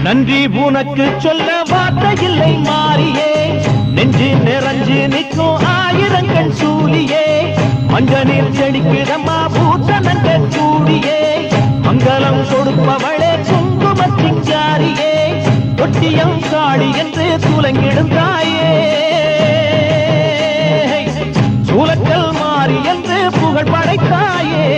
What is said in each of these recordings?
நன்றி உனக்கு சொல்ல வார்த்தை இல்லை மாறியே, நெஞ்சு நிறைஞ்சு நிற்கும் ஆயிரங்கள் சூழியே, மஞ்சனில் செடிக்கிடமா பூசணங்க கூடியே, மங்களம் கொடுப்பவளே குங்கும சிங்காரியே, தொட்டியம் காளி என்று துலங்கிடும் தாயே, சூலக்கல் மாறி என்று புகழ் படைத்தாயே.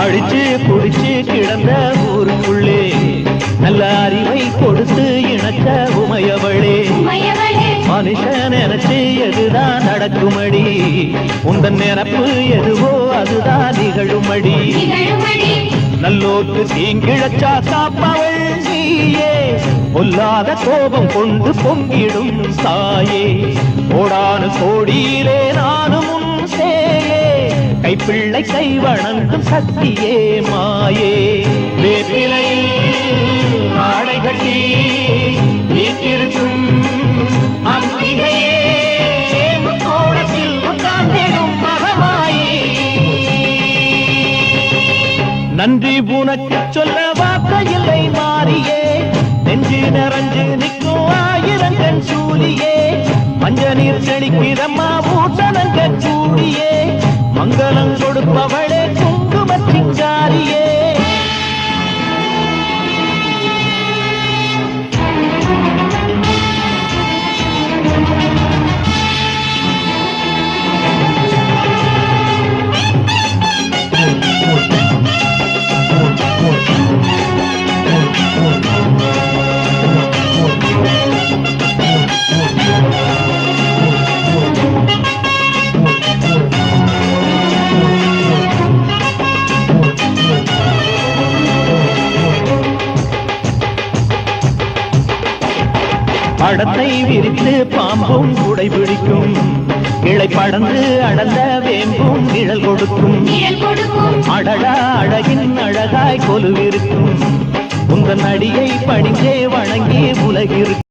அடிச்சு குடிச்சு கிடந்த ஊருக்குள்ளே நல்ல அறிவை கொடுத்து இணக்க உமையவளே, மனுஷன் நினைச்சு எதுதான் நடக்குமடி, உந்தன் நினைப்பு எதுவோ அதுதான் நிகழுமடி, நல்லோர்க்கு தீங்கிழச்சா காப்பவள் நீயே, பொல்லாத கோபம் கொண்டு பொங்கிடும் தாயே, கோடானு கோடியிலே நானும் உன் சேயே, கைப்பிள்ளை கை வணங்கும் சக்தியே மாயே, வேப்பிலையில் ஆடை கட்டி வீட்டிருக்கும் அம்பிகையே, கோடத்தில் உட்கார்ந்திடும் மகமாயே. நன்றி உனக்கு சொல்ல வார்த்தை இல்லை மாறியே, நெஞ்சு நிறைஞ்சு நிற்கும் ஆயிரங்கள் சூழியே, மஞ்ச நீர் செடிக்கிறம்மா பூசணங்க கூடியே, மங்களம் கொடுப்பவளே குங்கும சிங்காரியே. படத்தை விரித்து பாம்பும் குடை பிடிக்கும், இழை படந்து அடர்ந்த வேம்பும் நிழல் கொடுக்கும், அடடா அழகின் அழகாய் கொலுவிருக்கும், உந்தன் அடியை பணிந்தே வணங்கி உலகிருக்கும்.